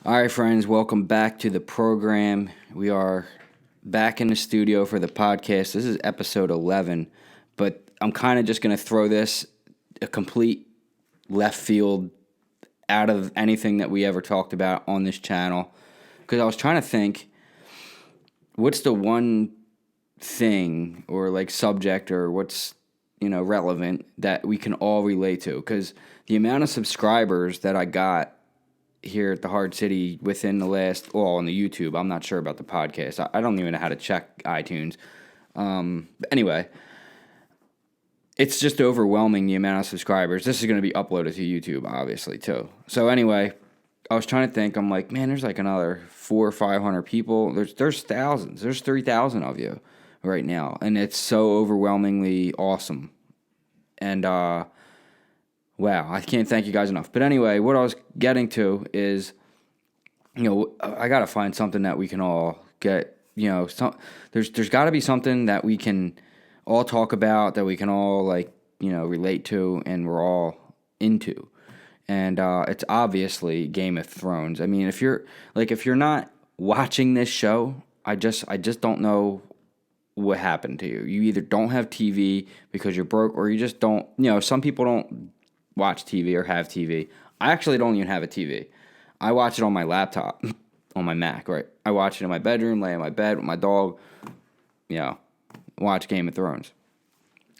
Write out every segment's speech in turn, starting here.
All right, friends, welcome back to the program. We are back in the studio for the podcast. This is episode 11, but I'm kind of just going to throw this a complete left field out of anything that we ever talked about on this channel because I was trying to think what's the one thing or like subject or what's relevant that we can all relate to, because the amount of subscribers that I got here at the Hard City within the last, well, on the YouTube. I'm not sure about the podcast. I don't even know how to check iTunes. But anyway, it's just overwhelming the amount of subscribers. This is going to be uploaded to YouTube, obviously, too. So anyway, I was trying to think. I'm like, man, there's like another 400 or 500 people. There's thousands. There's 3,000 of you right now, and it's so overwhelmingly awesome. And wow, I can't thank you guys enough. But anyway, what I was getting to is, I got to find something that we can all get, there's got to be something that we can all talk about, that we can all, relate to, and we're all into. And it's obviously Game of Thrones. I mean, if you're not watching this show, I just don't know what happened to you. You either don't have TV because you're broke, or you just don't, some people don't watch TV or have TV. I actually don't even have a TV. I watch it on my laptop, on my Mac, right? I watch it in my bedroom, lay in my bed with my dog, watch Game of Thrones.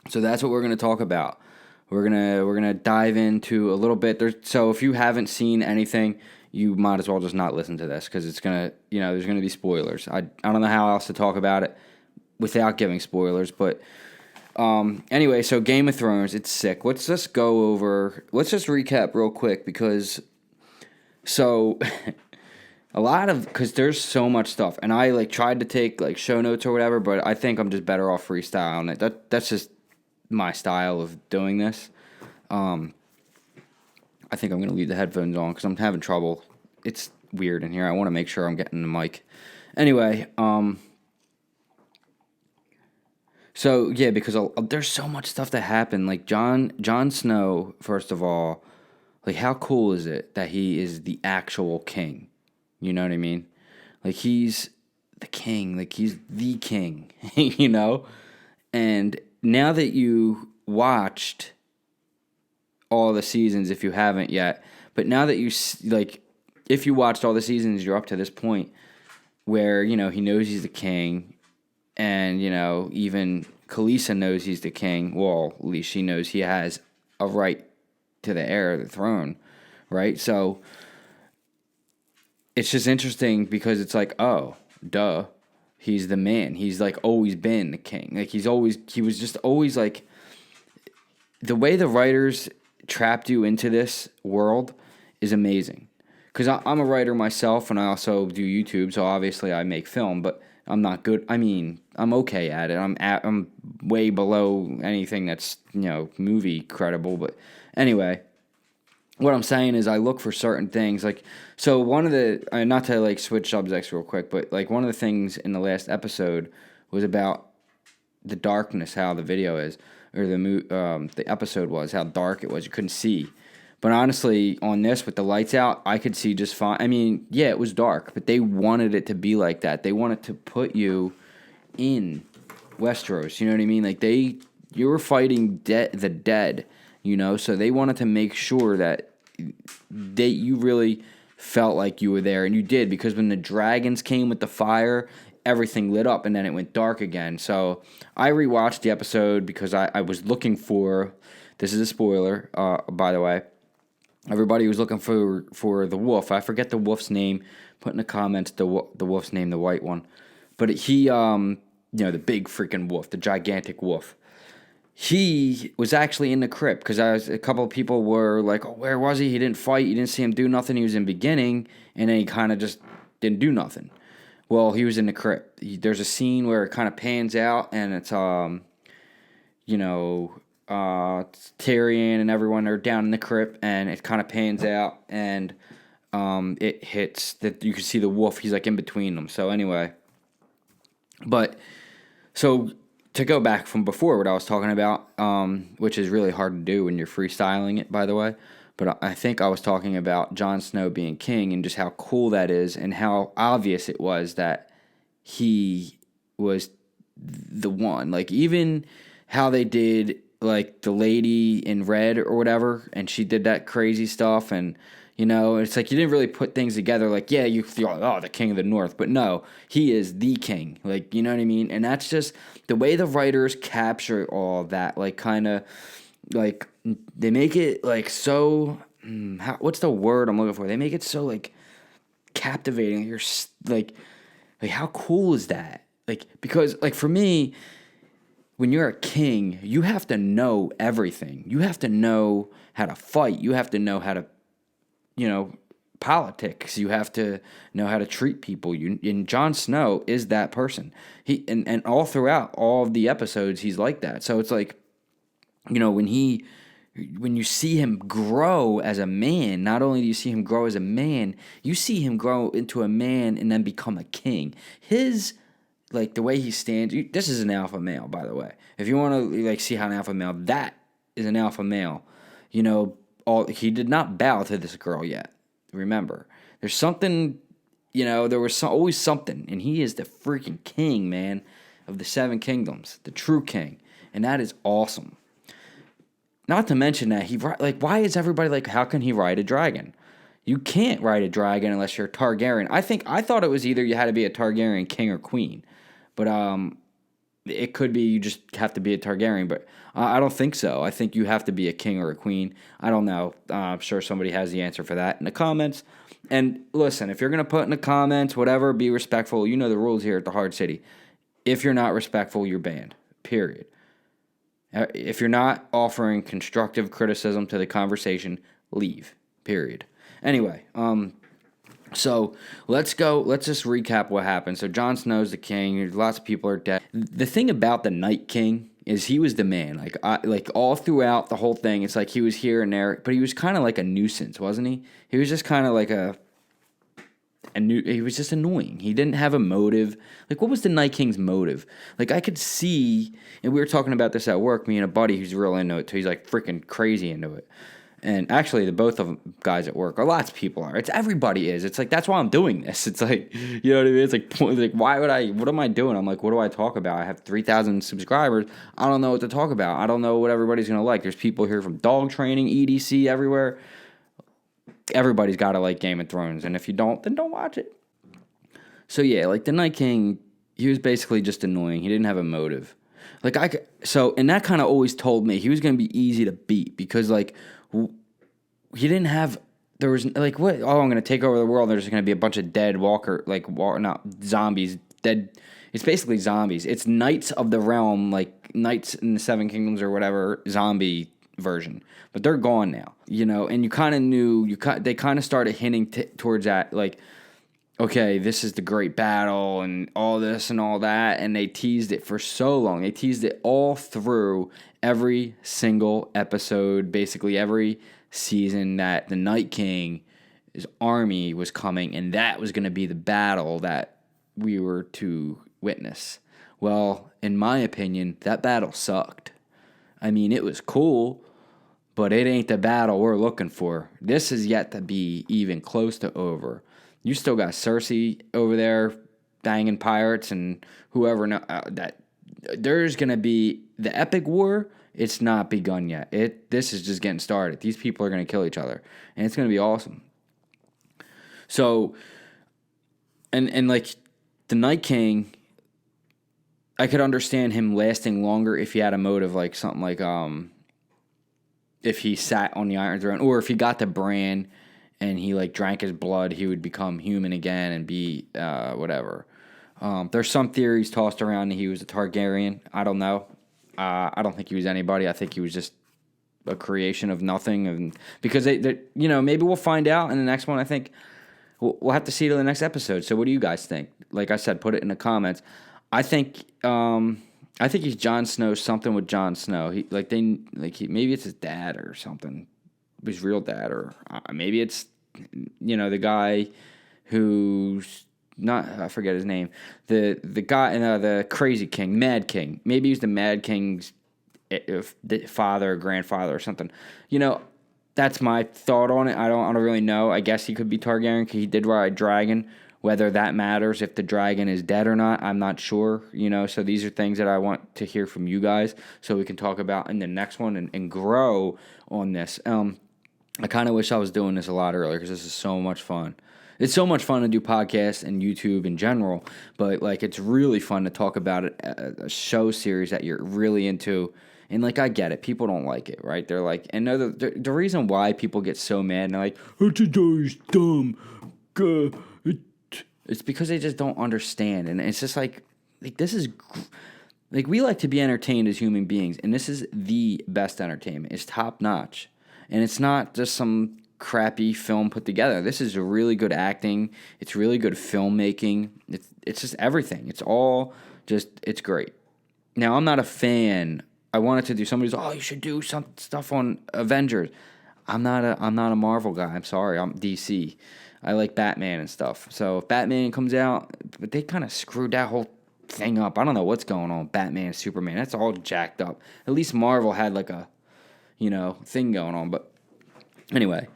So that's what we're going to talk about. We're gonna dive into a little bit. So if you haven't seen anything, you might as well just not listen to this, because it's gonna, there's gonna be spoilers. I don't know how else to talk about it without giving spoilers, but anyway, so Game of Thrones, it's sick. Let's just recap real quick, because because there's so much stuff, and I tried to take show notes or whatever, but I think I'm just better off freestyling it. That's just my style of doing this. I think I'm gonna leave the headphones on because I'm having trouble. It's weird in here. I want to make sure I'm getting the mic. Anyway, So yeah, because there's so much stuff that happened. Like Jon Snow, first of all, how cool is it that he is the actual king? You know what I mean? He's the king. He's the king. And now that you watched all the seasons, if you haven't yet, but now that if you watched all the seasons, you're up to this point where he knows he's the king. And, even Khaleesi knows he's the king. Well, at least she knows he has a right to the heir of the throne, right? So it's just interesting because it's oh, duh, he's the man. He's always been the king. He was just always the way the writers trapped you into this world is amazing. Because I'm a writer myself, and I also do YouTube, so obviously I make film, but I'm not good. I mean, I'm okay at it. I'm way below anything that's, movie credible. But anyway, what I'm saying is I look for certain things. So one of the, not to switch subjects real quick, but one of the things in the last episode was about the darkness, how the video is, or the episode was, how dark it was. You couldn't see. But honestly, on this, with the lights out, I could see just fine. I mean, yeah, it was dark, but they wanted it to be like that. They wanted to put you in Westeros, you know what I mean? You were fighting the dead, so they wanted to make sure that you really felt like you were there, and you did, because when the dragons came with the fire, everything lit up, and then it went dark again. So I rewatched the episode because I was looking for, this is a spoiler, by the way, everybody was looking for the wolf. I forget the wolf's name. Put in the comments the wolf's name, the white one. But he, the big freaking wolf, the gigantic wolf. He was actually in the crypt, because a couple of people were like, "Oh, where was he? He didn't fight. You didn't see him do nothing. He was in the beginning, and then he kind of just didn't do nothing." Well, he was in the crypt. There's a scene where it kind of pans out, and it's Tyrion and everyone are down in the crypt, and it kind of pans out, and it hits that you can see the wolf. He's in between them. So anyway, so to go back from before, what I was talking about, which is really hard to do when you're freestyling it, by the way, But I think I was talking about Jon Snow being king and just how cool that is and how obvious it was that he was the one. Like, even how they did, like, the lady in red or whatever, and she did that crazy stuff, and, it's like you didn't really put things together. Like, yeah, you feel like, oh, the king of the north, but no, he is the king. Like, you know what I mean? And that's just the way the writers capture all of that, like, kind of, like, they make it, like, so, what's the word I'm looking for? They make it so, like, captivating. You're, like, how cool is that? Like, because, like, for me, when you're a king, you have to know everything. You have to know how to fight. You have to know how to, politics. You have to know how to treat people. And Jon Snow is that person. And all throughout all of the episodes, he's like that. So it's like, when you see him grow as a man, not only do you see him grow as a man, you see him grow into a man and then become a king. Like, the way he stands, this is an alpha male, by the way. If you want to, like, see how an alpha male, that is an alpha male. He did not bow to this girl yet. Remember, there's something, there was always something, and he is the freaking king, man, of the seven kingdoms, the true king, and that is awesome. Not to mention that why is everybody like, how can he ride a dragon? You can't ride a dragon unless you're a Targaryen. I thought it was either you had to be a Targaryen king or queen, but it could be you just have to be a Targaryen. But I don't think so. I think you have to be a king or a queen. I don't know. I'm sure somebody has the answer for that in the comments. And listen, if you're gonna put in the comments, whatever, be respectful. You know the rules here at the Hard City. If you're not respectful, you're banned. Period. If you're not offering constructive criticism to the conversation, leave. Period. Anyway, so let's just recap what happened. So Jon Snow's the king. Lots of people are dead. The thing about the Night King is he was the man. Like all throughout the whole thing, it's like he was here and there, but he was kind of like a nuisance, wasn't he? He was just kind of like he was just annoying. He didn't have a motive. Like, what was the Night King's motive? Like, I could see, and we were talking about this at work, me and a buddy who's real into it too. He's like freaking crazy into it. And actually, the both of them guys at work, or lots of people are. Everybody is. It's like, that's why I'm doing this. It's like, you know what I mean? It's like why would what am I doing? I'm like, what do I talk about? I have 3,000 subscribers. I don't know what to talk about. I don't know what everybody's going to like. There's people here from dog training, EDC, everywhere. Everybody's got to like Game of Thrones, and if you don't, then don't watch it. So yeah, like the Night King, he was basically just annoying. He didn't have a motive. And that kind of always told me he was going to be easy to beat because like he didn't have. There was like what? Oh, I'm going to take over the world. There's going to be a bunch of dead not zombies. Dead. It's basically zombies. It's Knights of the Realm, like Knights in the Seven Kingdoms or whatever zombie version, but they're gone now, and you kind of knew, they kind of started hinting towards that, like, okay, this is the great battle and all this and all that, and they teased it for so long. They teased it all through every single episode, basically every season, that the Night King's army was coming, and that was going to be the battle that we were to witness. Well, in my opinion, that battle sucked. I mean, it was cool, but it ain't the battle we're looking for. This is yet to be even close to over. You still got Cersei over there banging pirates and whoever. That there's going to be the epic war. It's not begun yet. This is just getting started. These people are going to kill each other, and it's going to be awesome. So, and like the Night King, I could understand him lasting longer if he had a motive, like something like if he sat on the Iron Throne, or if he got to Bran and he like drank his blood, he would become human again and be whatever. There's some theories tossed around that he was a Targaryen. I don't know. I don't think he was anybody. I think he was just a creation of nothing, and because they maybe we'll find out in the next one. I think we'll have to see to the next episode. So what do you guys think? Like I said, put it in the comments. I think he's Jon Snow, something with Jon Snow. Maybe it's his dad or something, his real dad, or maybe it's the guy who's not, I forget his name, the guy, the crazy king, Mad King. Maybe he's the Mad King's father or grandfather or something. that's my thought on it. I don't really know. I guess he could be Targaryen because he did ride a dragon. Whether that matters, if the dragon is dead or not, I'm not sure. So these are things that I want to hear from you guys so we can talk about in the next one and grow on this. I kind of wish I was doing this a lot earlier because this is so much fun. It's so much fun to do podcasts and YouTube in general, but like it's really fun to talk about it, a show series that you're really into. And like I get it, people don't like it, right? They're like, and the reason why people get so mad and they're like, "It's dumb," it's because they just don't understand, and it's just like this is. Like, we like to be entertained as human beings, and this is the best entertainment. It's top notch. And it's not just some crappy film put together. This is really good acting. It's really good filmmaking. It's just everything. It's great. Now, I'm not a fan. I wanted to do, somebody's, oh, you should do some stuff on Avengers. I'm not a Marvel guy. I'm sorry. I'm DC. I like Batman and stuff. So if Batman comes out, but they kind of screwed that whole thing up. I don't know what's going on. Batman, Superman, that's all jacked up. At least Marvel had like a, thing going on. But anyway,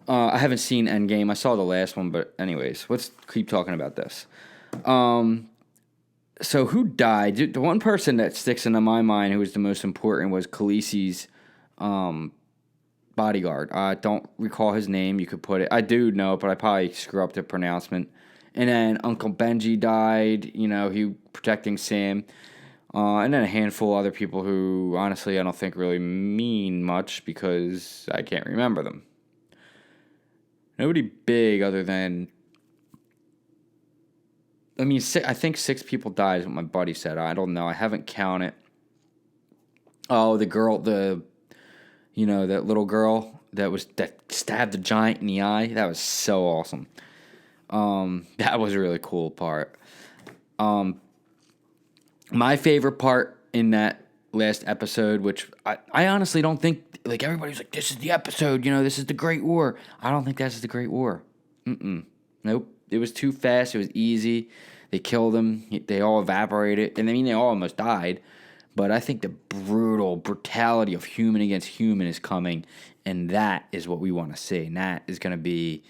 I haven't seen Endgame. I saw the last one, but anyways, let's keep talking about this. So who died? The one person that sticks into my mind who was the most important was Khaleesi's bodyguard. I don't recall his name. You could put it. I do know, but I probably screw up the pronouncement. And then Uncle Benji died. He protecting Sam. And then a handful of other people who, honestly, I don't think really mean much because I can't remember them. Nobody big other than... I think 6 people died is what my buddy said. I don't know. I haven't counted. Oh, the girl, that little girl that stabbed the giant in the eye. That was so awesome. That was a really cool part. My favorite part in that last episode, which I honestly don't think, like, everybody's like, this is the episode, this is the Great War. I don't think that's the Great War. Nope. It was too fast. It was easy. They killed him. They all evaporated. And they all almost died. But I think the brutality of human against human is coming. And that is what we want to see. And that is going to be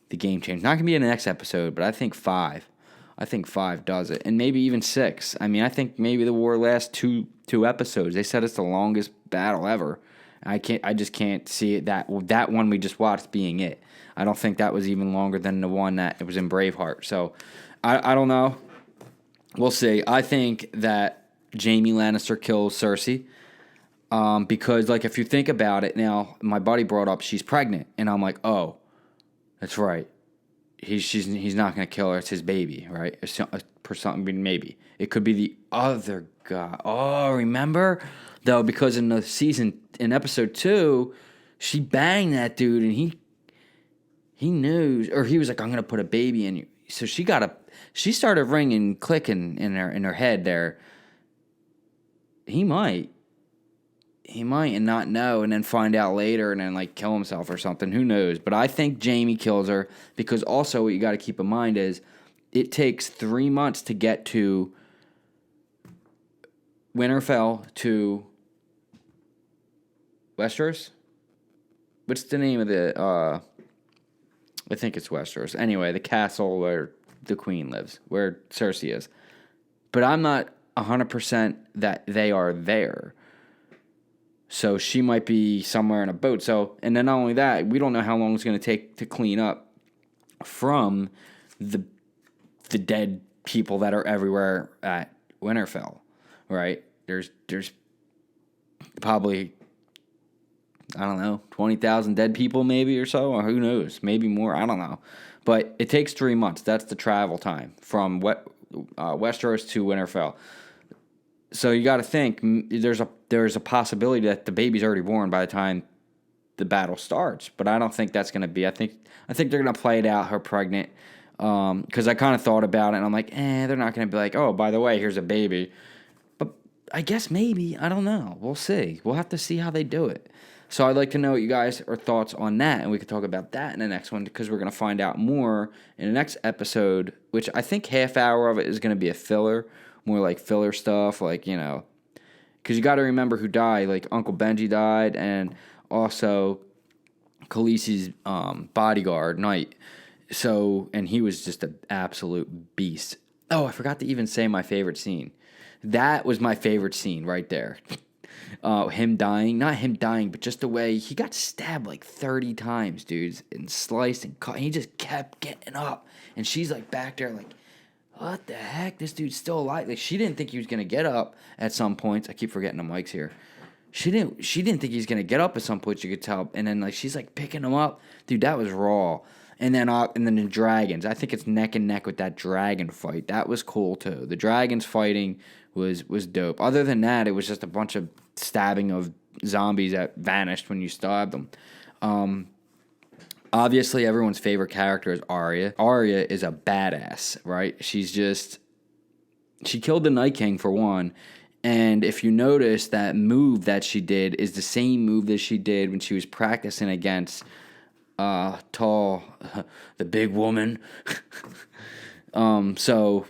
the game change. Not going to be in the next episode, but I think 5. I think 5 does it. And maybe even 6. I think maybe the war lasts two episodes. They said it's the longest battle ever. I just can't see it that one we just watched being it. I don't think that was even longer than the one that it was in Braveheart. So, I don't know. We'll see. I think that Jaime Lannister kills Cersei. Because, like, if you think about it now, my buddy brought up she's pregnant. And I'm like, oh, that's right. He's not going to kill her. It's his baby, right? Something, maybe. It could be the other guy. Oh, remember? Though, because in episode 2, she banged that dude, and he knew, or he was like, I'm going to put a baby in you. So she started ringing, clicking in her head there. He might and not know, and then find out later and then like kill himself or something. Who knows? But I think Jaime kills her because also what you got to keep in mind is it takes 3 months to get to Winterfell to Westeros. What's the name of the? I think it's Westeros. Anyway, the castle where the queen lives, where Cersei is. But I'm not 100% that they are there. So she might be somewhere in a boat. So, and then not only that, we don't know how long it's going to take to clean up from the dead people that are everywhere at Winterfell, right? There's probably, I don't know, 20,000 dead people maybe or so, or who knows, maybe more, I don't know. But it takes 3 months. That's the travel time from Westeros to Winterfell. So you got to think there's a possibility that the baby's already born by the time the battle starts, but I don't think that's going to be. I think they're going to play it out. Her pregnant, because I kind of thought about it, and I'm like, they're not going to be like, oh, by the way, here's a baby. But I guess maybe, I don't know. We'll see. We'll have to see how they do it. So I'd like to know what you guys are thoughts on that, and we could talk about that in the next one because we're going to find out more in the next episode, which I think half hour of it is going to be a filler. More like filler stuff, like, because you got to remember who died. Like, Uncle Benji died, and also Khaleesi's bodyguard, knight. So, and he was just an absolute beast. Oh, I forgot to even say my favorite scene. That was my favorite scene right there. Him dying, not him dying, but just the way he got stabbed like 30 times, dudes, and sliced and cut. And he just kept getting up. And she's like back there, like, what the heck? This dude's still alive. Like, she didn't think he was gonna get up at some points. I keep forgetting the mics here. She didn't think he's gonna get up at some points, you could tell. And then like she's like picking him up. Dude, that was raw. And then the dragons. I think it's neck and neck with that dragon fight. That was cool too. The dragons fighting was dope. Other than that, it was just a bunch of stabbing of zombies that vanished when you stabbed them. Obviously, everyone's favorite character is Arya. Arya is a badass, right? She killed the Night King for one. And if you notice, that move that she did is the same move that she did when she was practicing against Tall, the big woman. So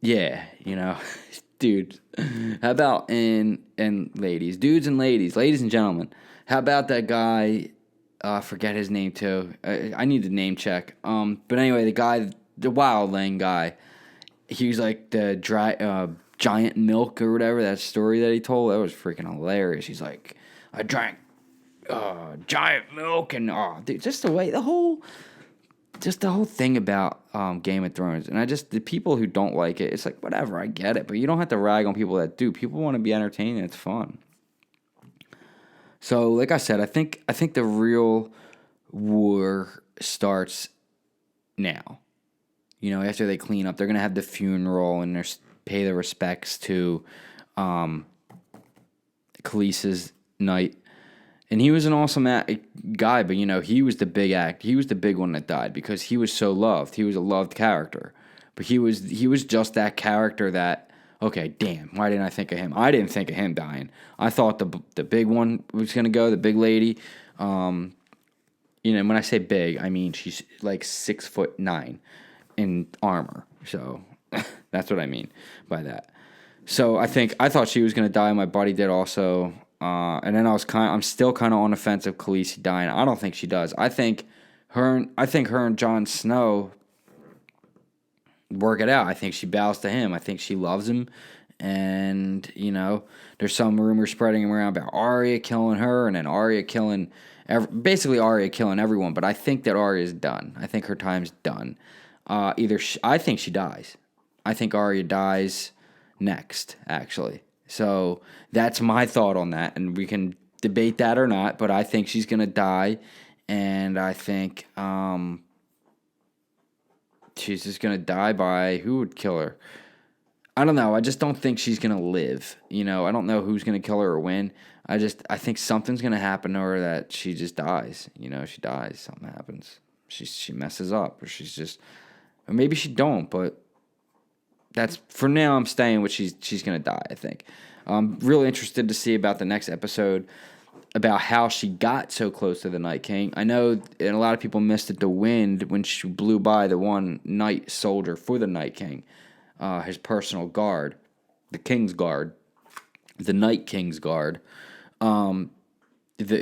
yeah, dude. How about and ladies, dudes and ladies and gentlemen. How about that guy? I forget his name too. I need to name check. But anyway, the wildling guy. He was like the giant milk or whatever, that story that he told. That was freaking hilarious. He's like, I drank giant milk, and dude, just the whole thing about Game of Thrones. And the people who don't like it, it's like, whatever, I get it, but you don't have to rag on people that do. People want to be entertained, and it's fun. So, like I said, I think the real war starts now. After they clean up, they're gonna have the funeral and pay their respects to Khaleesi's knight. And he was an awesome guy, but he was the big act. He was the big one that died because he was so loved. He was a loved character, but he was just that character that, okay, damn, why didn't I think of him? I didn't think of him dying. I thought the big one was gonna go, the big lady. When I say big, I mean she's like 6'9" in armor. So that's what I mean by that. So I thought she was gonna die. My buddy did also. And then I'm still kind of on the fence of Khaleesi dying. I don't think she does. I think her and Jon Snow work it out. I think she bows to him. I think she loves him. And, there's some rumor spreading around about Arya killing her and then Arya killing everyone. But I think that Arya's done. I think her time's done. I think she dies. I think Arya dies next, actually. So that's my thought on that, and we can debate that or not, but I think she's going to die, and I think she's just going to die by who would kill her? I don't know. I just don't think she's going to live. I don't know who's going to kill her or when. I think something's going to happen to her that she just dies. She dies. Something happens. She messes up, or maybe she don't, but that's for now. I'm staying with she's gonna die. I think. I'm really interested to see about the next episode about how she got so close to the Night King. I know, and a lot of people missed it. The wind when she blew by the one night soldier for the Night King, his personal guard, the King's Guard, the Night King's Guard. The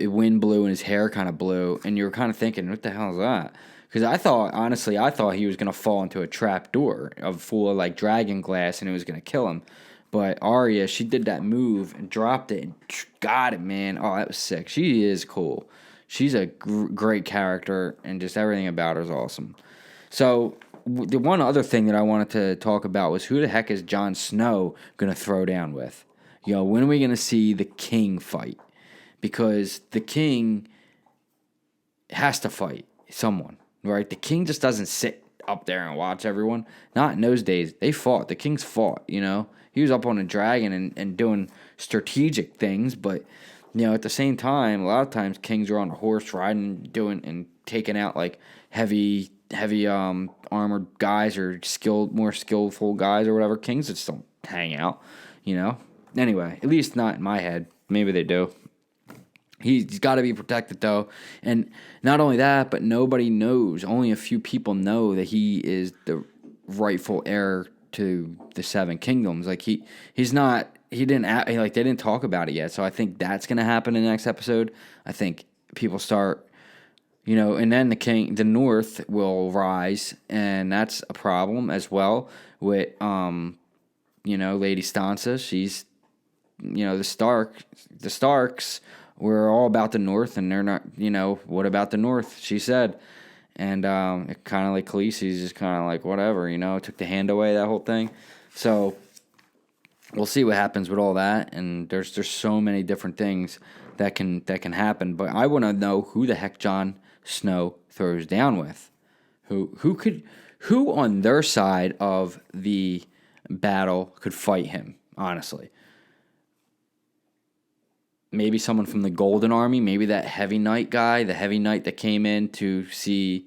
wind blew and his hair kind of blew, and you were kind of thinking, what the hell is that? Because I thought he was going to fall into a trap door full of like dragon glass and it was going to kill him. But Arya, she did that move and dropped it and got it, man. Oh, that was sick. She is cool. She's a great character and just everything about her is awesome. So the one other thing that I wanted to talk about was who the heck is Jon Snow going to throw down with? When are we going to see the king fight? Because the king has to fight someone. Right, the king just doesn't sit up there and watch everyone. Not in those days. They fought. The kings fought. He was up on a dragon and doing strategic things. But at the same time, a lot of times kings are on a horse riding, doing and taking out like heavy armored guys or more skillful guys or whatever. Kings just don't hang out. Anyway, at least not in my head. Maybe they do. He's got to be protected, though. And not only that, but nobody knows. Only a few people know that he is the rightful heir to the Seven Kingdoms. Like, they didn't talk about it yet. So I think that's going to happen in the next episode. I think people start, and then the North will rise, and that's a problem as well with, Lady Stanza. She's, the Starks were all about the North, and they're not, what about the North? She said. And kind of like Khaleesi's just kind of like, whatever, took the hand away, that whole thing. So we'll see what happens with all that. And there's so many different things that can happen. But I want to know who the heck Jon Snow throws down with. Who on their side of the battle could fight him, honestly. Maybe someone from the Golden Army, maybe that heavy knight guy, the heavy knight that came in to see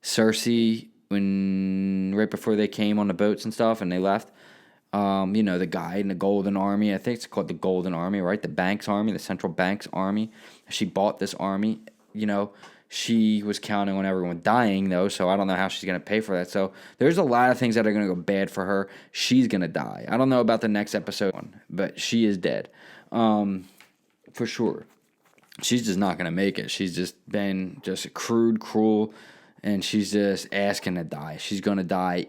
Cersei right before they came on the boats and stuff and they left. The guy in the Golden Army, I think it's called the Golden Army, right? The Banks Army, the Central Banks Army. She bought this army, She was counting on everyone dying, though, so I don't know how she's going to pay for that. So there's a lot of things that are going to go bad for her. She's going to die. I don't know about the next episode, but she is dead. For sure. She's just not going to make it. She's just been just crude, cruel, and she's just asking to die. She's going to die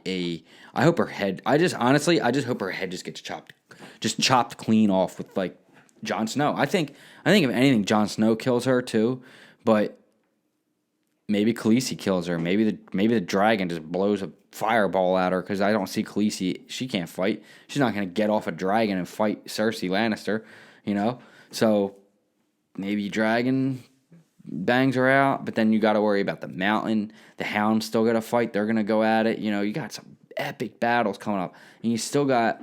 I hope her head, I just hope her head just gets chopped clean off with, like, Jon Snow. I think if anything, Jon Snow kills her, too, but maybe Khaleesi kills her. Maybe the dragon just blows a fireball at her, because I don't see Khaleesi. She can't fight. She's not going to get off a dragon and fight Cersei Lannister, So maybe dragon bangs her out, but then you got to worry about the mountain. The hounds still got to fight. They're going to go at it. You got some epic battles coming up. And you still got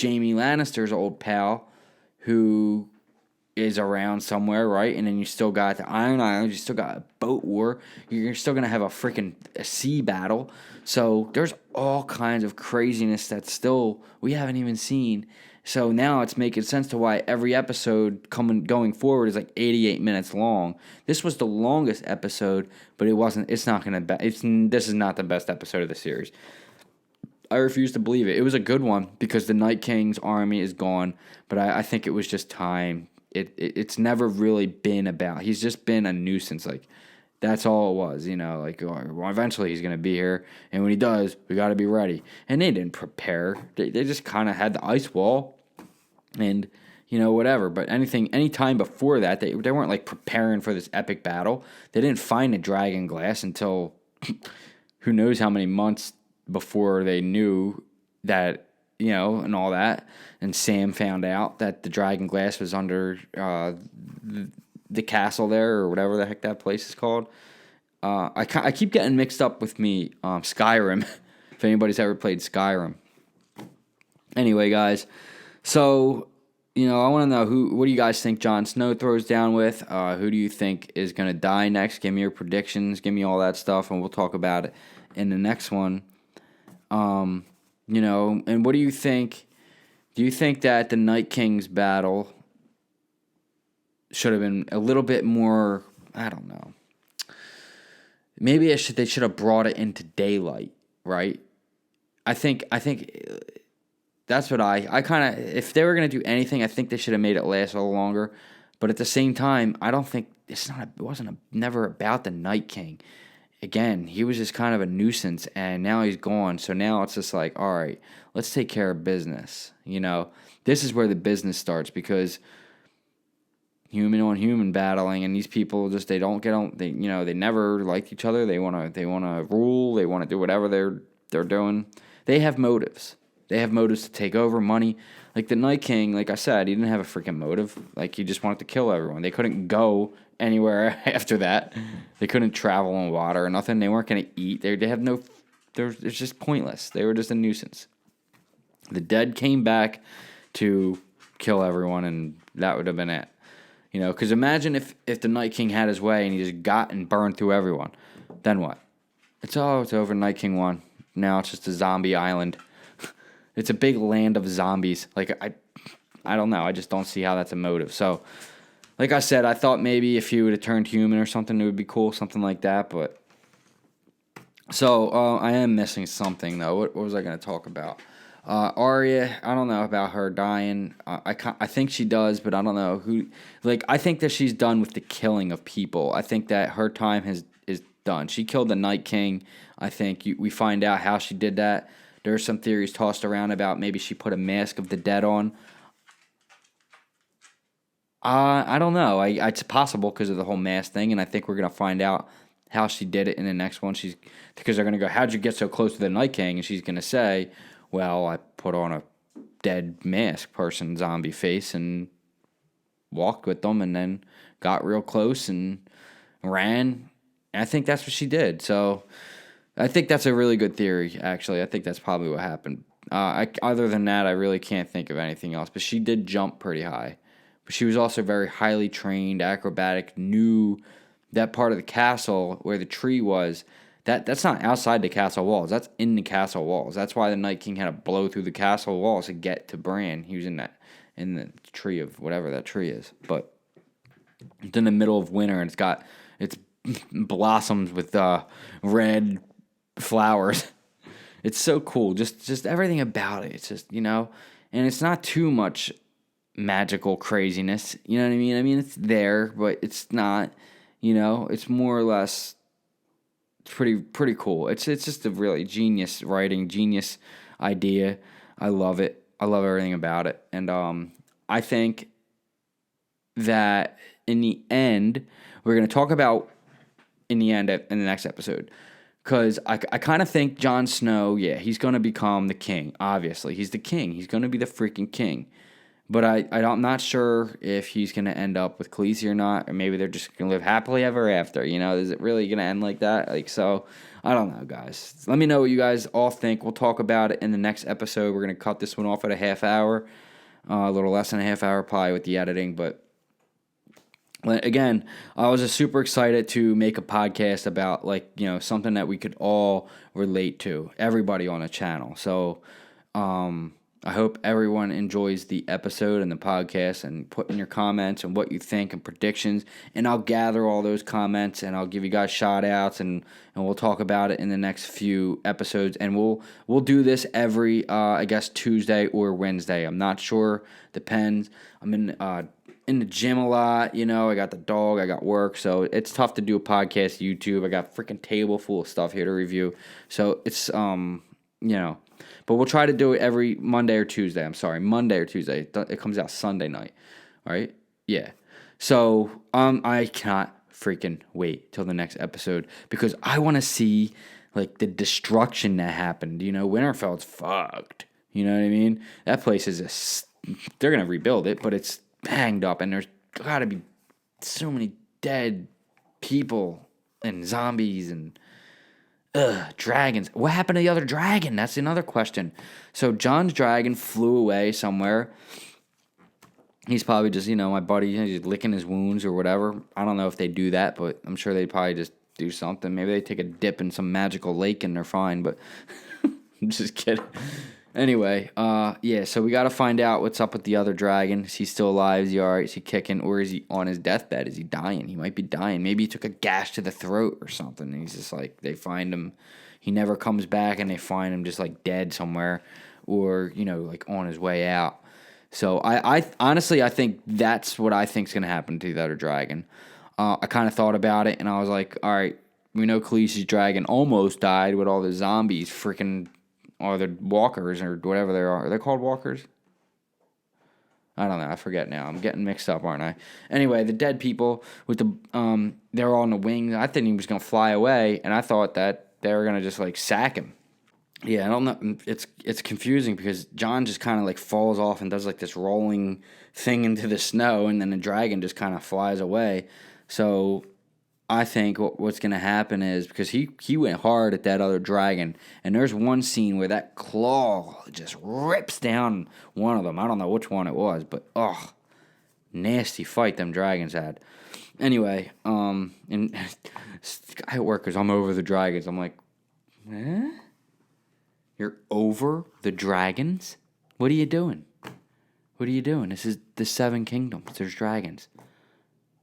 Jaime Lannister's old pal who is around somewhere, right? And then you still got the Iron Islands. You still got a boat war. You're still going to have a sea battle. So there's all kinds of craziness that still we haven't even seen. So now it's making sense to why every episode going forward is like 88 minutes long. This was the longest episode, but it wasn't. It's not going to. This is not the best episode of the series. I refuse to believe it. It was a good one because the Night King's army is gone, but I think it was just time. It's never really been about. He's just been a nuisance. Like, that's all it was. Like, well, eventually he's gonna be here, and when he does, we got to be ready. And they didn't prepare. They just kind of had the ice wall. And, whatever. But any time before that, they weren't, like, preparing for this epic battle. They didn't find the dragon glass until who knows how many months before they knew that, and all that. And Sam found out that the dragon glass was under the castle there, or whatever the heck that place is called. I keep getting mixed up with Skyrim, if anybody's ever played Skyrim. Anyway, guys. So, I want to know what do you guys think Jon Snow throws down with? Who do you think is going to die next? Give me your predictions. Give me all that stuff, and we'll talk about it in the next one. And what do you think? Do you think that the Night King's battle should have been a little bit more, I don't know. Maybe they should have brought it into daylight, right? I think that's what I kind of, if they were going to do anything, I think they should have made it last a little longer. But at the same time, I don't think never about the Night King. Again, he was just kind of a nuisance, and now he's gone. So now it's just like, all right, let's take care of business. This is where the business starts, because human on human battling, and these people just they don't get on. They never liked each other. They want to rule. They want to do whatever they're doing. They have motives. They have motives to take over, money. Like the Night King, like I said, he didn't have a freaking motive. Like, he just wanted to kill everyone. They couldn't go anywhere after that. They couldn't travel on water or nothing. They weren't going to eat. They have no... It's just pointless. They were just a nuisance. The dead came back to kill everyone, and that would have been it. Because imagine if the Night King had his way and he just got and burned through everyone. Then what? It's over. Night King won. Now it's just a zombie island. It's a big land of zombies. Like, I don't know. I just don't see how that's a motive. So, like I said, I thought maybe if he would have turned human or something, it would be cool, something like that. But so I am missing something though. What was I going to talk about? Arya, I don't know about her dying. I think she does, but I don't know who. Like, I think that she's done with the killing of people. I think that her time is done. She killed the Night King. I think we find out how she did that. There's some theories tossed around about maybe she put a mask of the dead on. I don't know. It's possible because of the whole mask thing, and I think we're gonna find out how she did it in the next one. Because they're gonna go, "How'd you get so close to the Night King?" And she's gonna say, "Well, I put on a dead mask person zombie face and walked with them, and then got real close and ran." And I think that's what she did. So I think that's a really good theory. Actually, I think that's probably what happened. Other than that, I really can't think of anything else. But she did jump pretty high. But she was also very highly trained, acrobatic, knew that part of the castle where the tree was. That's not outside the castle walls. That's in the castle walls. That's why the Night King had to blow through the castle walls to get to Bran. He was in the tree of whatever that tree is. But it's in the middle of winter and it's blossoms with red flowers. It's so cool. Just everything about it. It's just, and it's not too much magical craziness. You know what I mean? I mean, it's there, but it's not, it's more or less pretty cool. It's just a really genius writing, genius idea. I love it. I love everything about it. And I think that in the end, we're going to talk about in the next episode. Because I kind of think Jon Snow, he's going to become the king. Obviously, he's the king. He's going to be the freaking king. But I'm not sure if he's going to end up with Khaleesi or not. Or maybe they're just going to live happily ever after. Is it really going to end like that? So, I don't know, guys. Let me know what you guys all think. We'll talk about it in the next episode. We're going to cut this one off at a half hour. A little less than a half hour probably with the editing. But again, I was just super excited to make a podcast about something that we could all relate to, everybody on the channel. So I hope everyone enjoys the episode and the podcast, and put in your comments and what you think and predictions, and I'll gather all those comments and I'll give you guys shout outs, and we'll talk about it in the next few episodes, and we'll do this every I guess Tuesday or Wednesday. I'm not sure, depends. I'm in the gym a lot, I got the dog, I got work, so it's tough to do a podcast, YouTube. I got a freaking table full of stuff here to review. So it's, but we'll try to do it every Monday or Tuesday. I'm sorry, Monday or Tuesday. It comes out Sunday night, all right? Yeah. So I cannot freaking wait till the next episode because I want to see, the destruction that happened. Winterfell's fucked. You know what I mean? That place is they're going to rebuild it, but it's banged up, and there's got to be so many dead people and zombies and dragons. What happened to the other dragon? That's another question. So John's dragon flew away somewhere. He's probably just, my buddy, he's licking his wounds or whatever. I don't know if they do that, but I'm sure they probably just do something. Maybe they take a dip in some magical lake and they're fine, but I'm just kidding. Anyway, so we got to find out what's up with the other dragon. Is he still alive? Is he all right? Is he kicking? Or is he on his deathbed? Is he dying? He might be dying. Maybe he took a gash to the throat or something. And he's just they find him. He never comes back, and they find him just dead somewhere, or on his way out. So I honestly, I think that's what I think is going to happen to the other dragon. I kind of thought about it, and I was like, all right, we know Khaleesi's dragon almost died with all the zombies freaking... or the walkers, or whatever they are. Are they called walkers? I don't know. I forget now. I'm getting mixed up, aren't I? Anyway, the dead people with they're all on the wings. I think he was going to fly away, and I thought that they were going to just sack him. Yeah, I don't know. It's confusing because John just kind of falls off and does this rolling thing into the snow, and then the dragon just kind of flies away. So I think what's going to happen is, because he went hard at that other dragon, and there's one scene where that claw just rips down one of them. I don't know which one it was, but nasty fight them dragons had. Anyway, and guy at work, because I'm over the dragons. I'm like, eh? You're over the dragons? What are you doing? What are you doing? This is the 7 kingdoms. There's dragons.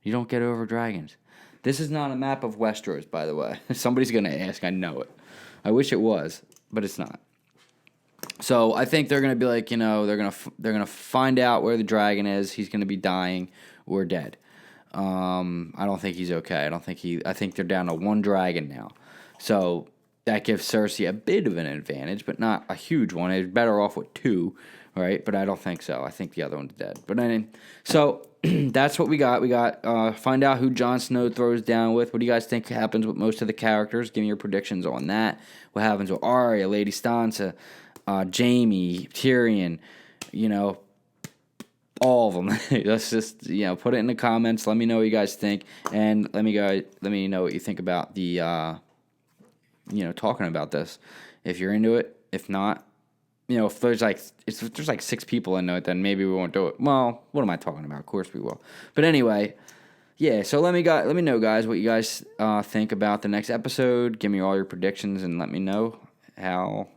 You don't get over dragons. This is not a map of Westeros, by the way. Somebody's going to ask. I know it. I wish it was, but it's not. So I think they're gonna be like, they're gonna find out where the dragon is. He's gonna be dying or dead. I don't think he's okay. I think they're down to one dragon now. So that gives Cersei a bit of an advantage, but not a huge one. It's better off with two, right? But I don't think so. I think the other one's dead. But so that's what we got. We got find out who Jon Snow throws down with. What do you guys think happens with most of the characters? Give me your predictions on that. What happens with Arya, Lady Sansa, Jaime, Tyrion, all of them. Let's just put it in the comments. Let me know what you guys think, and let me know what you think about the talking about this. If you're into it, if not, if there's like 6 people into it, then maybe we won't do it. Well, what am I talking about? Of course we will. But anyway, yeah. So let me know, guys, what you guys think about the next episode. Give me all your predictions and let me know how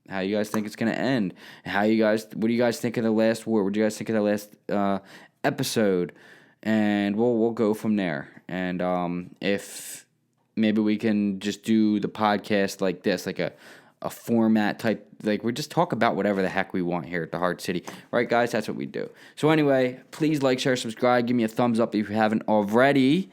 you guys think it's going to end. What do you guys think of the last war? What do you guys think of the last episode? And we'll go from there. And if maybe we can just do the podcast like this, like a format type, like we just talk about whatever the heck we want here at the Hard City. Right, guys? That's what we do. So anyway, please like, share, subscribe. Give me a thumbs up if you haven't already.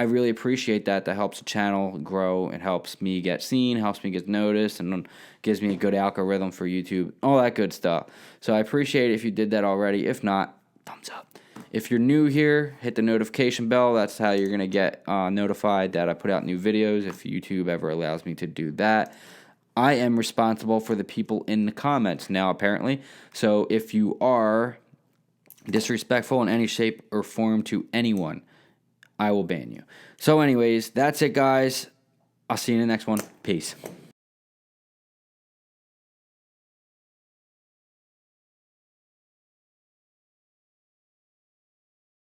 I really appreciate that. That helps the channel grow. It helps me get seen, helps me get noticed, and gives me a good algorithm for YouTube, all that good stuff. So I appreciate it if you did that already. If not, thumbs up. If you're new here, hit the notification bell. That's how you're going to get notified that I put out new videos, if YouTube ever allows me to do that. I am responsible for the people in the comments now, apparently. So if you are disrespectful in any shape or form to anyone, I will ban you. So anyways, that's it, guys. I'll see you in the next one. Peace.